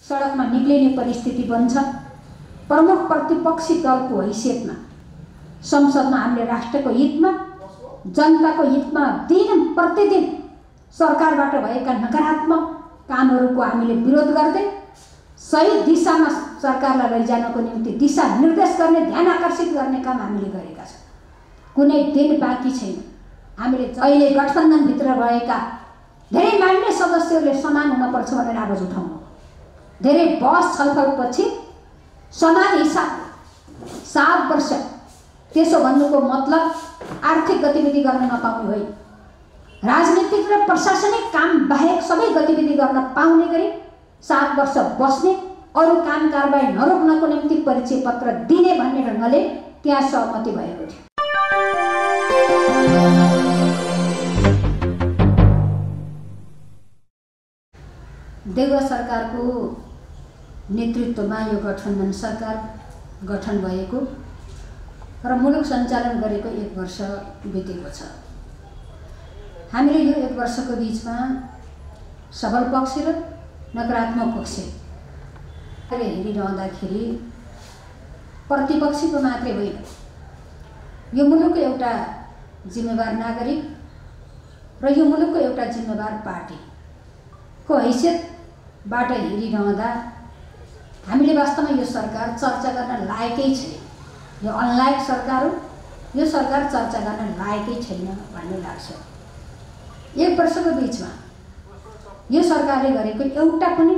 सडकमा निक्लिने परिस्थिति बन्छ। प्रमुख प्रतिपक्षी दलको हैसियतमा संसदमा हामीले राष्ट्रको हितमा जनताको हितमा दिन प्रतिदिन सरकारबाट भएका नकारात्मक कामहरूको हामीले विरोध गर्दै सही दिशामा सरकारलाई लैजानको निम्ति दिशा निर्देश गर्ने ध्यान आकर्षित गर्ने काम हामीले गरेका छौँ। कुनै दिन बाँकी छैन। हामीले अहिले गठबन्धनभित्र रहेका धेरै मान्य सदस्यहरूले समान हुनुपर्छ भनेर आवाज उठाउनु, धेरै बहस छलफलपछि समान हिसाब 7 वर्ष त्यसो भन्नुको मतलब आर्थिक गतिविधि गर्न नपाउने होइन। राजनीतिक र प्रशासनिक काम बाहेक सबै गतिविधि गर्न पाउने गरी 7 वर्ष बस्ने, अरू काम कारबाही नरोक्नको निम्ति परिचय पत्र दिने भन्ने ढङ्गले त्यहाँ सहमति भएको थियो। देउवा सरकारको नेतृत्वमा यो गठबन्धन सरकार गठन भएको र मुलुक सञ्चालन गरेको 1 वर्ष बितेको छ। हामीले यो 1 वर्षको बिचमा सबल पक्ष र नकारात्मक पक्ष हेरिरहँदाखेरि प्रतिपक्षीको मात्रै होइन, यो मुलुकको एउटा जिम्मेवार नागरिक र यो मुलुकको एउटा जिम्मेवार पार्टीको हैसियतबाट हेरिरहँदा हामीले वास्तवमा यो सरकार चर्चा गर्न लायकै छैन। यो अनलायक सरकार हो, यो सरकार चर्चा गर्न लायकै छैन भन्ने लाग्छ। 1 वर्षको बिचमा यो सरकारले गरेको एउटा पनि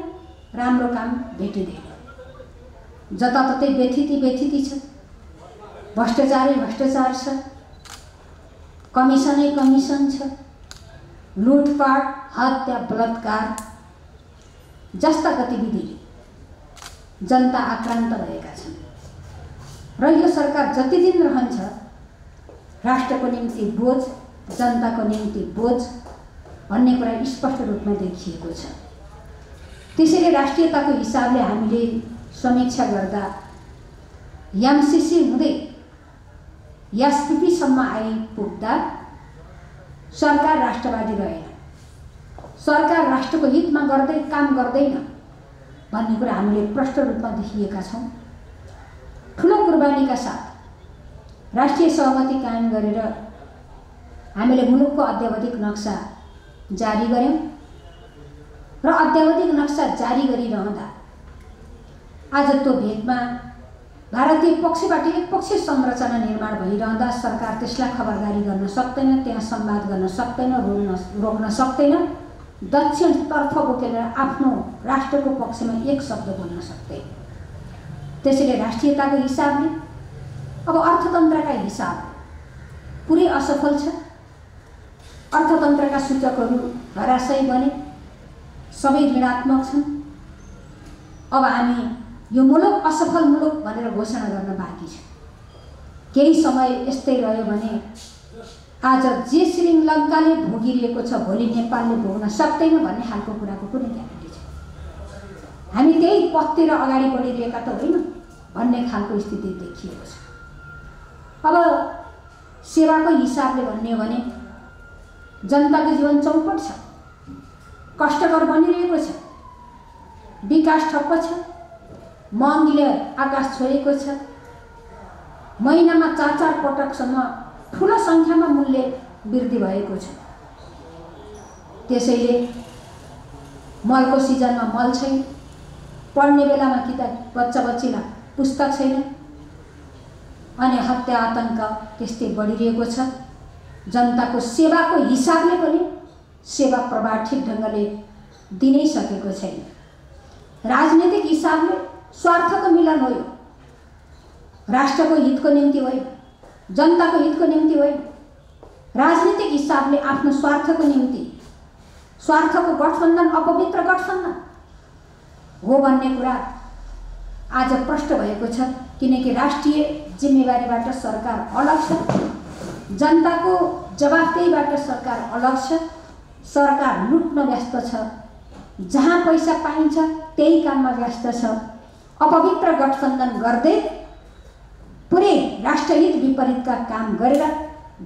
राम्रो काम भेटिँदैन। जताततै व्यथिति छ, भ्रष्टाचारै भ्रष्टाचार छ, कमिसनै कमिसन छ, लुटपाट हत्या बलात्कार जस्ता गतिविधिले जनता आक्रान्त भएका छन् र यो सरकार जति दिन रहन्छ राष्ट्रको निम्ति बोझ, जनताको निम्ति बोझ भन्ने कुरा स्पष्ट रूपमा देखिएको छ। त्यसैले राष्ट्रियताको हिसाबले हामीले समीक्षा गर्दा एमसीसी हुँदै एसपीपीसम्म आइपुग्दा सरकार राष्ट्रवादी रहेन, सरकार राष्ट्रको हितमा गर्दै काम गर्दैन भन्ने कुरा हामीले प्रष्ट रूपमा देखिएका छौँ। ठुलो कुर्बानीका साथ राष्ट्रिय सहमति कायम गरेर हामीले मुलुकको अद्यावधिक नक्सा जारी गर्यौँ र अद्यावधिक नक्सा जारी गरिरहँदा आज त्यो भेदमा भारतीय पक्षबाट एकपक्षीय संरचना निर्माण भइरहँदा सरकार त्यसलाई खबरदारी गर्न सक्दैन, त्यहाँ संवाद गर्न सक्दैन, रोक्न सक्दैन, दक्षिणतर्फ बोकेर आफ्नो राष्ट्रको पक्षमा एक शब्द बोल्न सक्दैन। त्यसैले राष्ट्रियताको हिसाबले अब अर्थतन्त्रका हिसाब पुरै असफल छ। अर्थतन्त्रका सूचकहरू धराशयी बने, सबै ऋणात्मक छन्। अब हामी यो मुलुक असफल मुलुक भनेर घोषणा गर्न बाँकी छ। केही समय यस्तै रह्यो भने आज जे श्रीलङ्काले भोगिरहेको छ भोलि नेपालले भोग्न सक्दैन भन्ने खालको कुराको कुनै ग्यारेन्टी छैन। हामी त्यही पथतिर अगाडि बढिरहेका त होइन भन्ने खालको स्थिति देखिएको छ। अब सेवाको हिसाबले भन्ने हो भने जनताको जीवन चौपट छ, कष्टकर बनिरहेको छ, विकास ठप्प छ, महँगीले आकाश छोएको छ, महिनामा 4-4 पटकसम्म ठुलो सङ्ख्यामा मूल्य वृद्धि भएको छ। त्यसैले मलको सिजनमा मल छैन, पढ्ने बेलामा किताब बच्चा-बच्चीलाई पुस्तक छैन, अनि हत्या आतंक त्यस्तै बढिरहेको छ। जनताको सेवाको हिसाबले पनि सेवा प्रवाह ठिक ढङ्गले दिनै सकेको छैन। राजनीतिक हिसाबले स्वार्थको मिलन हो, राष्ट्रको हितको निम्ति होइन, जनताको हितको निम्ति होइन। राजनीतिक हिसाबले आफ्नो स्वार्थको निम्ति स्वार्थको गठबन्धन अपवित्र गठबन्धन हो भन्ने कुरा आज प्रष्ट भएको छ। किनकि राष्ट्रिय जिम्मेवारीबाट सरकार अलग छ, जनताको जवाफदेहीबाट सरकार अलग छ। सरकार लुट्न व्यस्त छ, जहाँ पैसा पाइन्छ त्यही काममा व्यस्त छ। अपवित्र गठबन्धन गर्दै पुरै राष्ट्रहित विपरीतका काम गरेर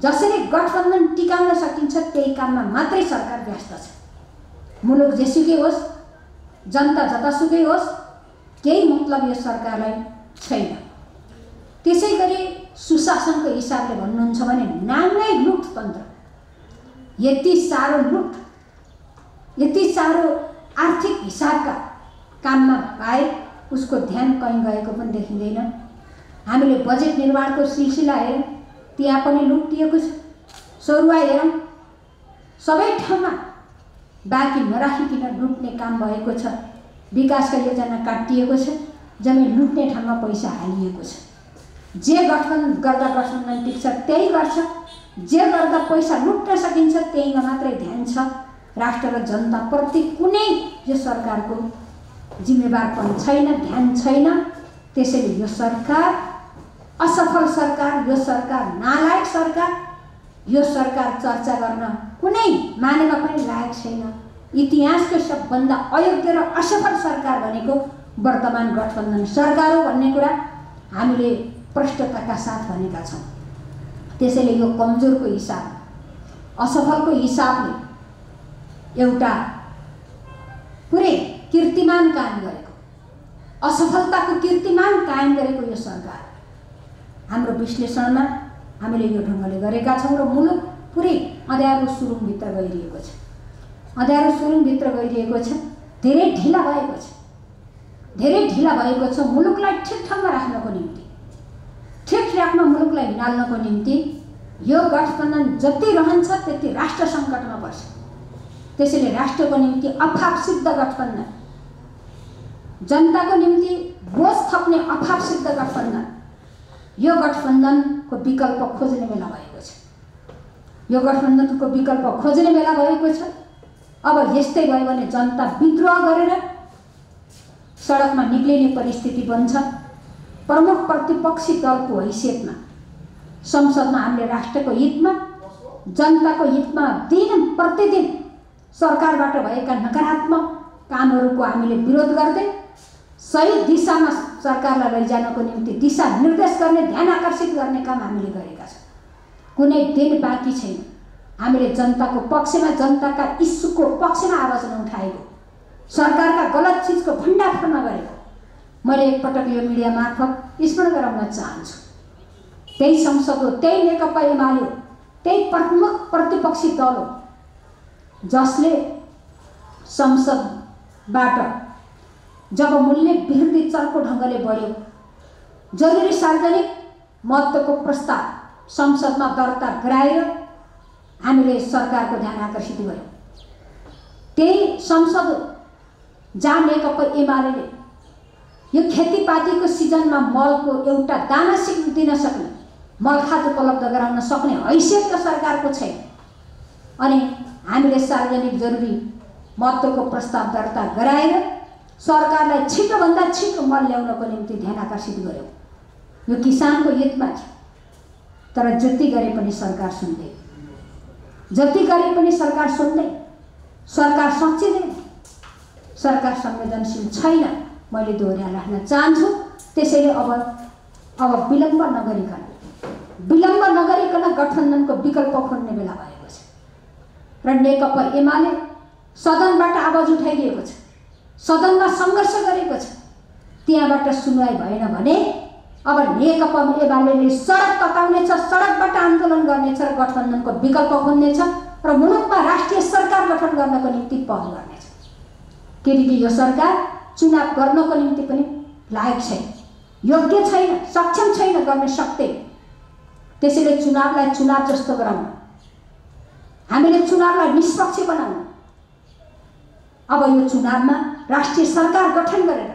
जसरी गठबन्धन टिकाउन सकिन्छ त्यही काममा मात्रै सरकार व्यस्त छ। मुलुक जेसुकै होस् जनता जतासुकै होस् केही मतलब यो सरकारलाई छैन। त्यसैगरी सुशासनको हिसाबले भन्नुहुन्छ भने नाङ्गै लुटतन्त्र, यति साह्रो लुट, यति साह्रो आर्थिक हिसाबका काममा बाहेक उसको ध्यान कहीँ गएको पनि देखिँदैन। हामीले बजेट निर्माणको सिलसिला हेरौँ, त्यहाँ पनि लुटिएको छ। सरुवा हेरौँ, सबै ठाउँमा बाँकी नराखिकन लुट्ने काम भएको छ। विकासका योजना काटिएको छ, जम्मै लुट्ने ठाउँमा पैसा हालिएको छ। जे गठबन्धन गर्दा गठबन्धन टिक्छ त्यही गर्छ, जे गर्दा पैसा लुट्न सकिन्छ त्यहीमा मात्रै ध्यान छ। राष्ट्र र जनताप्रति कुनै यो सरकारको जिम्मेवारपन छैन, ध्यान छैन। त्यसैले यो सरकार असफल सरकार, यो सरकार नालायक सरकार, यो सरकार चर्चा गर्न कुनै मानेमा पनि लायक छैन। इतिहासको सबभन्दा अयोग्य र असफल सरकार भनेको वर्तमान गठबन्धन सरकार हो भन्ने कुरा हामीले प्रष्टताका साथ भनेका छौँ। त्यसैले यो कमजोरको हिसाब, असफलको हिसाबले एउटा पुरै कीर्तिमान कायम गरेको, असफलताको कीर्तिमान कायम गरेको यो सरकार हाम्रो विश्लेषणमा हामीले यो ढङ्गले गरेका छौँ। र मुलुक पुरै अँध्यारो सुरुङभित्र गइरहेको छ, अँध्यारो सुरुङभित्र गइरहेको छ। धेरै ढिला भएको छ, धेरै ढिला भएको छ। मुलुकलाई ठिक ठाउँमा राख्नको निम्ति, ठिक ट्र्याकमा मुलुकलाई हिँडाल्नको निम्ति यो गठबन्धन जति रहन्छ त्यति राष्ट्र सङ्कटमा पर्छ। त्यसैले राष्ट्रको निम्ति अफापसिद्ध गठबन्धन, जनताको निम्ति बोझ थप्ने अफापसिद्ध गठबन्धन, यो गठबन्धनको विकल्प खोज्ने बेला भएको छ। यो गठबन्धनको विकल्प खोज्ने बेला भएको छ। अब यस्तै भयो भने जनता विद्रोह गरेर सडकमा निक्लिने परिस्थिति बन्छ। प्रमुख प्रतिपक्षी दलको हैसियतमा संसदमा हामीले राष्ट्रको हितमा, जनताको हितमा दिन प्रतिदिन सरकारबाट भएका नकारात्मक कामहरूको हामीले विरोध गर्दै सही दिशामा सरकारलाई लैजानको निम्ति दिशा निर्देश गर्ने, ध्यान आकर्षित गर्ने काम हामीले गरेका छौँ। कुनै दिन बाँकी छैन हामीले जनताको पक्षमा, जनताका इस्युको पक्षमा आवाज नउठाएको, सरकारका गलत चिजको भण्डाफोर नगरेको मैले एकपटक यो मिडिया मार्फत स्मरण गराउन चाहन्छु। त्यही संसद हो, त्यही नेकपा एमाले हो, त्यही प्रमुख प्रतिपक्षी दल हो जसले संसदबाट जब मूल्य वृद्धि चर्को ढङ्गले बढ्यो, जरुरी सार्वजनिक महत्त्वको प्रस्ताव संसदमा दर्ता गराएर हामीले सरकारको ध्यान आकर्षित गर्यौँ। त्यही संसद हो जहाँ नेकपा एमाले यो खेतीपातीको सिजनमा मलको एउटा दाना दिन सक्ने, मलखाद उपलब्ध गराउन सक्ने हैसियत त सरकारको छैन। अनि हामीले सार्वजनिक जरुरी महत्त्वको प्रस्ताव दर्ता गराएर सरकारलाई छिटोभन्दा छिटो मल ल्याउनको निम्ति ध्यान आकर्षित गर्यौँ। यो किसानको हितमा थियो, तर जति गरे पनि सरकार सुन्दै, जति गरे पनि सरकार सुन्दै, सरकार सच्चिँदैन, सरकार संवेदनशील छैन। मैले दोहोर्याएर राख्न चाहन्छु। त्यसैले अब विलम्ब नगरिकन गठबन्धनको विकल्प खोज्ने बेला भएको छ। र नेकपा एमाले सदनबाट आवाज उठाइदिएको छ, सदनमा सङ्घर्ष गरेको छ। त्यहाँबाट सुनवाई भएन भने अब नेकपा एमाले सडक तताउनेछ, सडकबाट आन्दोलन गर्नेछ र गठबन्धनको विकल्प खोज्नेछ र मुलुकमा राष्ट्रिय सरकार गठन गर्नको निम्ति पहल गर्नेछ। किनकि यो सरकार चुनाव गर्नको निम्ति पनि लायक छैन, योग्य छैन, सक्षम छैन, गर्न सक्दैन। त्यसैले चुनावलाई चुनाव जस्तो गराउनु, हामीले चुनावलाई निष्पक्ष बनाउनु। अब यो चुनावमा राष्ट्रिय सरकार गठन गरेर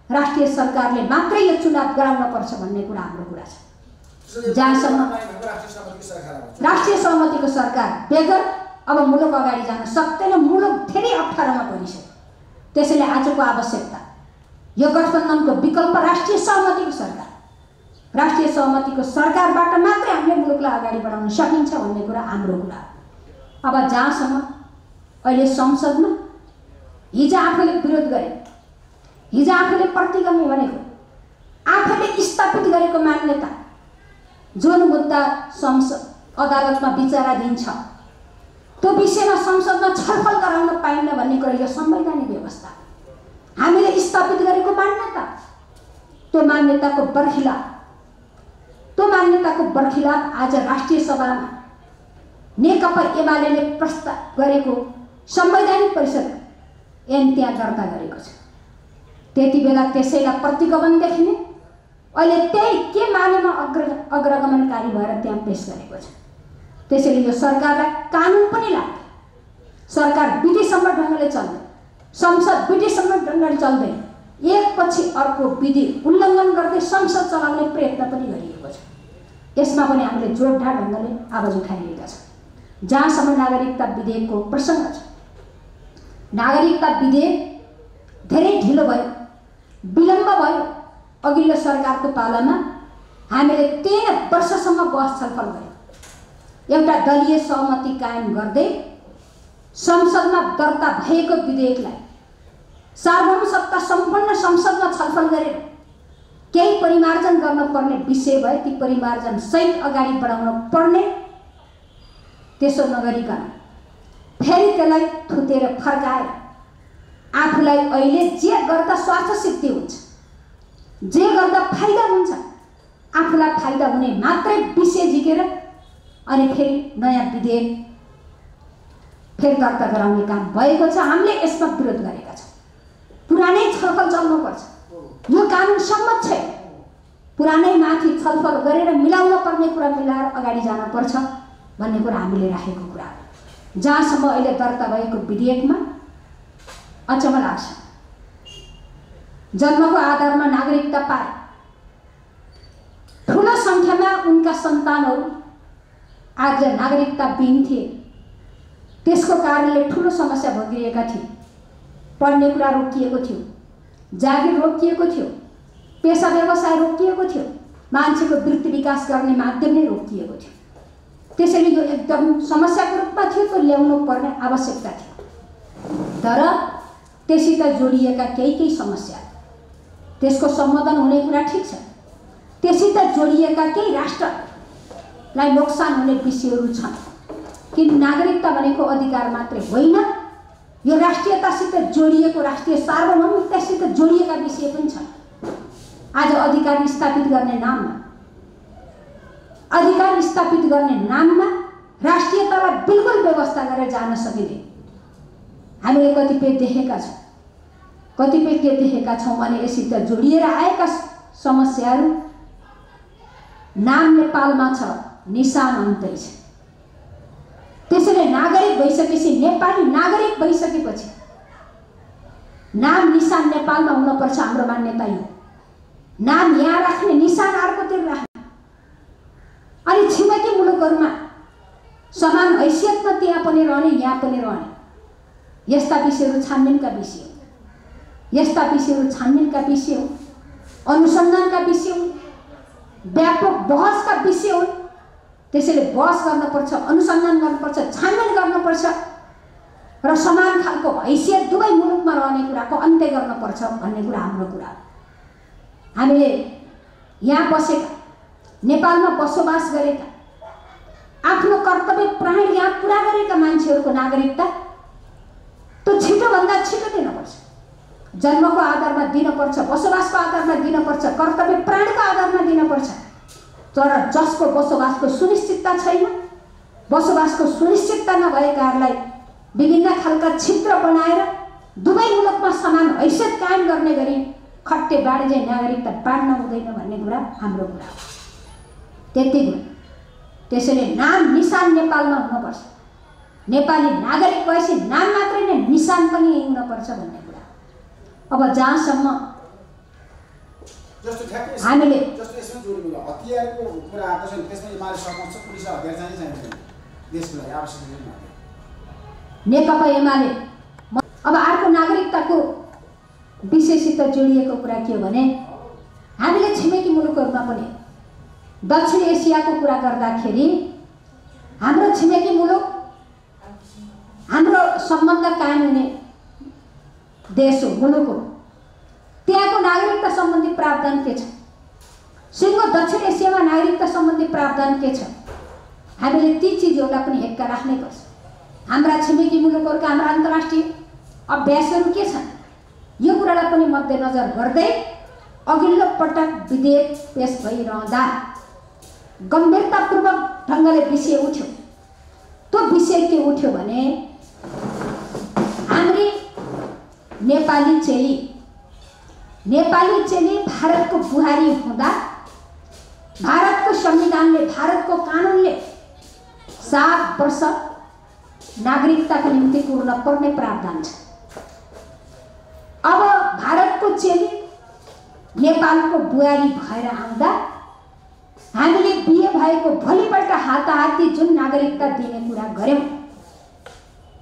राष्ट्रिय सरकारले मात्रै यो चुनाव गराउन पर्छ भन्ने कुरा हाम्रो कुरा छ। जहाँसम्म राष्ट्रिय सहमतिको सरकार बेगर अब मुलुक अगाडि जान सक्दैन, मुलुक धेरै अप्ठ्यारोमा परिसक्यो। त्यसैले आजको आवश्यकता यो गठबन्धनको विकल्प राष्ट्रिय सहमतिको सरकार, राष्ट्रिय सहमतिको सरकारबाट मात्रै हामीले मुलुकलाई अगाडि बढाउन सकिन्छ भन्ने कुरा हाम्रो कुरा हो। अब जहाँसम्म अहिले संसदमा हिजो आफूले विरोध गरे, हिजो आफूले प्रतिगामी भनेको, आफूले स्थापित गरेको मान्यता जुन मुद्दा संसद अदालतमा विचाराधीन छ त्यो विषयमा संसदमा छलफल गराउन पाइन्न भन्ने कुरा यो संवैधानिक व्यवस्था। हामीले स्थापित गरेको मान्यता, त्यो मान्यताको बर्खिलाफ आज राष्ट्रिय सभामा नेकपा एमाले प्रस्ताव गरेको संवैधानिक परिषद ऐन त्यहाँ दर्ता गरेको छ। त्यति बेला त्यसैलाई प्रतिगमन देखिने, अहिले त्यही के मानेमा अग्रगमनकारी भएर त्यहाँ पेश गरेको छ। त्यसैले यो सरकारलाई कानुन पनि लाग्छ। सरकार विधिसम्म ढङ्गले चल्दैन, संसद विधिसम्म ढङ्गले चल्दैन, एकपछि अर्को विधि उल्लङ्घन गर्दै संसद चलाउने प्रयत्न पनि गरिएको छ। यसमा पनि हामीले जोडदार ढङ्गले आवाज उठाइरहेका छौँ। जहाँसम्म नागरिकता विधेयकको प्रसङ्ग छ, नागरिकता विधेयक धेरै ढिलो भयो, विलम्ब भयो। अघिल्लो सरकारको पालामा हामीले 3 वर्षसम्म बहस छलफल गऱ्यौँ। एउटा दलीय सहमति कायम गर्दै संसदमा दर्ता भएको विधेयकलाई सार्वभौम सत्ता सम्पन्न संसदमा छलफल गरेर केही परिमार्जन गर्नुपर्ने विषय भए ती परिमार्जन सहित अगाडि बढाउन पर्ने, त्यसो नगरिकन फेरि त्यसलाई थुतेर फर्काएर आफूलाई अहिले जे गर्दा स्वार्थ सिद्धि हुन्छ, जे गर्दा फाइदा हुन्छ, आफूलाई फाइदा हुने मात्रै विषय झिकेर अनि फेरि नयाँ विधेयक फेरि दर्ता गराउने काम भएको छ। हामीले यसमा विरोध गरेका छौँ। पुरानै छलफल चल्नुपर्छ, यो कानुन सम्मत छैन। पुरानै माथि छलफल गरेर मिलाउन पर्ने कुरा मिलाएर अगाडि जानुपर्छ भन्ने कुरा हामीले राखेको कुरा हो। जहाँसम्म अहिले दर्ता भएको विधेयकमा अचम्म लाग्छ, जन्मको आधारमा नागरिकता पाए ठुलो सङ्ख्यामा उनका सन्तानहरू आज नागरिकताविहीन थिए। त्यसको कारणले ठुलो समस्या भोगिरहेका थिए। पढ्ने कुरा रोकिएको थियो, जागिर रोकिएको थियो, पेसा व्यवसाय रोकिएको थियो, मान्छेको वृत्ति विकास गर्ने माध्यम नै रोकिएको थियो। त्यसैले यो एकदम समस्याको रूपमा थियो, त्यो ल्याउनु पर्ने आवश्यकता थियो। तर त्यससित जोडिएका केही समस्या, त्यसको समाधान हुने कुरा ठिक छ, त्यससित जोडिएका केही राष्ट्रलाई नोक्सान हुने विषयहरू छन्। कि नागरिकता भनेको अधिकार मात्रै होइन, यो राष्ट्रियतासित जोडिएको, राष्ट्रिय सार्वभौमिकतासित जोडिएका विषय पनि छन्। आज अधिकार स्थापित गर्ने नाममा राष्ट्रियतालाई बिल्कुल व्यवस्था गरेर जान सकिँदैन। हामीले कतिपय के देखेका छौँ भने यसित जोडिएर आएका समस्याहरू, नाम नेपालमा छ, निशान अन्तै छ। त्यसैले नागरिक भइसकेपछि, नेपाली नागरिक भइसकेपछि नाम निशान नेपालमा हुनुपर्छ। हाम्रो मान्यता यो नाम यहाँ राख्ने, निशान अर्कोतिर राख्ने, अनि छिमेकी मुलुकहरूमा समान हैसियतमा त्यहाँ पनि रहने, यहाँ पनि रहने, यस्ता विषयहरू छानबिनका विषय हो, अनुसन्धानका विषय हो, व्यापक बहसका विषय हो। त्यसैले बहस गर्नुपर्छ, अनुसन्धान गर्नुपर्छ, छानबिन गर्नुपर्छ र समान खालको हैसियत दुवै मुलुकमा रहने कुराको अन्त्य गर्नुपर्छ भन्ने कुरा हाम्रो कुरा हो। हामीले यहाँ बसेका, नेपालमा बसोबास गरेका, आफ्नो कर्तव्य प्राण यहाँ पुरा गरेका मान्छेहरूको नागरिकता त्यो छिटोभन्दा छिटो दिनुपर्छ। जन्मको आधारमा दिनुपर्छ, बसोबासको आधारमा दिनुपर्छ, कर्तव्य प्राणको आधारमा दिनुपर्छ। तर जसको बसोबासको सुनिश्चितता छैन, बसोबासको सुनिश्चितता नभएकाहरूलाई विभिन्न खालका छिद्र बनाएर दुवै मुलुकमा समान हैसियत कायम गर्ने गरी खट्टे बाँडे नागरिकता बाँड्न हुँदैन भन्ने कुरा हाम्रो कुरा हो। त्यति कुरा। त्यसैले नाम निशान नेपालमा हुनुपर्छ। नेपाली नागरिक भएपछि नाम मात्रै नै, निशान पनि यही हुनुपर्छ भन्ने कुरा। अब जहाँसम्म हामीले हतियारको कुरा आएको छ त्यसमा एमाले सहमत छ, पुलिस हतियार चाहिँ चाहिन्छ देशको लागि आवश्यक। नेकपा एमाले अब अर्को नागरिकताको विषयसित जोडिएको कुरा के हो भने हामीले छिमेकी मुलुकहरूमा पनि दक्षिण एसियाको कुरा गर्दाखेरि हाम्रो छिमेकी मुलुक हाम्रो सम्बन्ध कायम हुने देश हो, मुलुक हो। त्यहाँको नागरिकता सम्बन्धी प्रावधान के छ? सिङ्गो दक्षिण एसियामा नागरिकता सम्बन्धी प्रावधान के छ? हामीले ती चिजहरूलाई पनि हेक्का राख्नै पर्छ। हाम्रा छिमेकी मुलुकहरूका हाम्रा अन्तर्राष्ट्रिय अभ्यासहरू के छन्? यो कुरालाई पनि मध्यनजर गर्दै अघिल्लो पटक विधेयक पेश भइरहँदा गम्भीरतापूर्वक ढङ्गले विषय उठ्यो। त्यो विषय के उठ्यो भने हाम्री नेपाली चेली भारतको बुहारी हुँदा भारतको संविधानले, भारतको कानुनले 7 वर्ष नागरिकताको निम्ति पूर्ण पर्ने प्रावधान छ। अब भारतको चेली नेपालको बुहारी भएर आउँदा हामीले बिहे भएको भोलिपल्ट हाताहाती जुन नागरिकता दिने कुरा गर्यौं,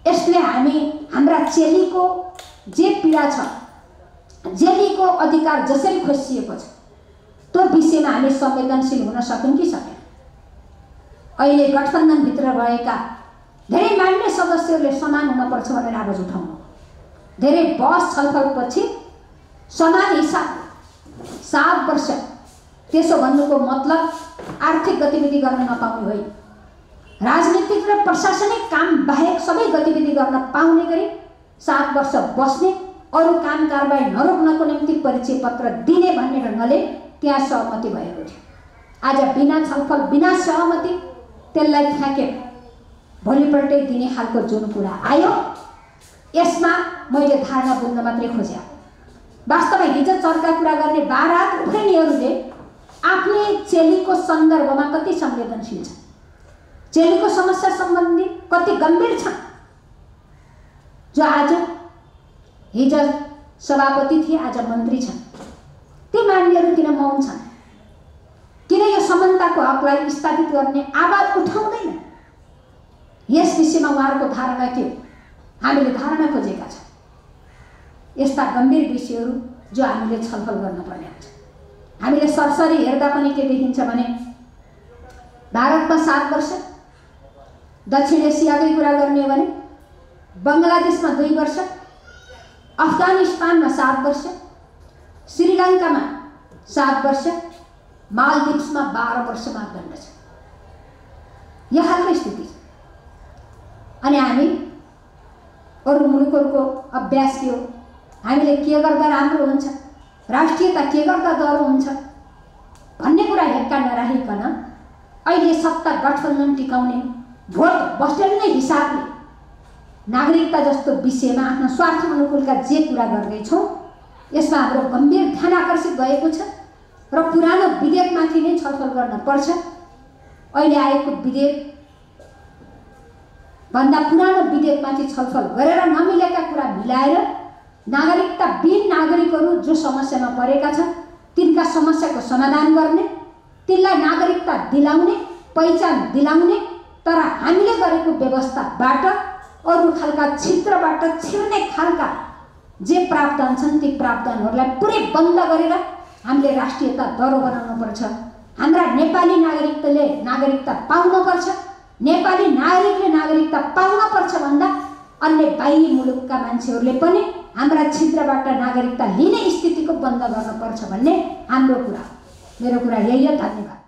यसले हाम्रा चेलीको जे पीडा छ, चेलीको अधिकार जसरी खोसिएको छ, त्यो विषयमा हामी संवेदनशील हुन सक्यौं कि सकेन? अहिले गठबन्धनभित्र रहेका धेरै मान्य सदस्यहरूले समान हुनुपर्छ भनेर आवाज उठाउनु, धेरै बहस छलफलपछि समान हिसाब 7 वर्ष, त्यसो भन्नुको मतलब आर्थिक गतिविधि गर्न नपाउने होइन, राजनीतिक र प्रशासनिक काम बाहेक सबै गतिविधि गर्न पाउने गरी 7 वर्ष बस्ने, अरू काम कारबाही नरोक्नको निम्ति परिचय पत्र दिने भन्ने ढङ्गले त्यहाँ सहमति भएको थियो। आज बिना छलफल, बिना सहमति त्यसलाई फ्याँके भोलिपल्टै दिने खालको जुन कुरा आयो, यसमा मैले धारणा बुझ्न मात्रै खोजे। वास्तवमा हिजो चर्का कुरा गर्ने बारात उठाउनेहरूले आफ्नै चेलीको सन्दर्भमा कति संवेदनशील छ, चेलीको समस्या सम्बन्धी कति गम्भीर छ, जो आज हिजो सभापति थिए आज मन्त्री छन्, ती मान्यहरू किन मौन छन्? किन यो समानताको हकलाई स्थापित गर्ने आवाज उठाउँदैन? यस विषयमा उहाँहरूको धारणा के हो? हामीले धारणा खोजेका छौँ। यस्ता गम्भीर विषयहरू जो हामीले छलफल गर्नुपर्ने हुन्छ। हामीले सरसरी हेर्दा पनि के देखिन्छ भने भारतमा 7 वर्ष, दक्षिण एसियाकै कुरा गर्ने हो भने बङ्गलादेशमा 2 वर्ष, अफगानिस्तानमा 7 वर्ष, श्रीलङ्कामा 7 वर्ष, मालदिप्समा 12 वर्ष मापदण्ड छ। यो खालको स्थिति छ। अनि हामी अरू मुलुकहरूको अभ्यास के हो, हामीले के गर्दा राम्रो हुन्छ, राष्ट्रियता के गर्दा डह्रो हुन्छ भन्ने कुरा हेक्का नराखिकन अहिले सत्ता गठबन्धन टिकाउने, भोट बस्टेल्ने हिसाबले नागरिकता जस्तो विषयमा आफ्नो स्वार्थ अनुकूलका जे कुरा गर्दैछौँ, यसमा हाम्रो गम्भीर ध्यान आकर्षित भएको छ र पुरानो विधेयकमाथि नै छलफल गर्न पर्छ। अहिले आएको विधेयक भन्दा पुरानो विधेयकमाथि छलफल गरेर नमिलेका कुरा मिलाएर नागरिकताविहीन नागरिकहरू जो समस्यामा परेका छन् तिनका समस्याको समाधान गर्ने, तिनलाई नागरिकता दिलाउने, पहिचान दिलाउने, तर हामीले गरेको व्यवस्थाबाट अरू खालका क्षेत्रबाट छिर्ने खालका जे प्रावधान छन् ती प्रावधानहरूलाई पुरै बन्द गरेर हामीले राष्ट्रियता डह्रो बनाउनुपर्छ। हाम्रा नेपाली नागरिकले नागरिकता पाउनुपर्छ, नेपाली नागरिकले नागरिकता पाउनुपर्छ भन्दा अन्य बाहिरी मुलुकका मान्छेहरूले पनि हाम्रा क्षेत्रबाट नागरिकता लिने स्थितिको बन्द गर्नुपर्छ भन्ने हाम्रो कुरा। मेरो कुरा यही हो। धन्यवाद।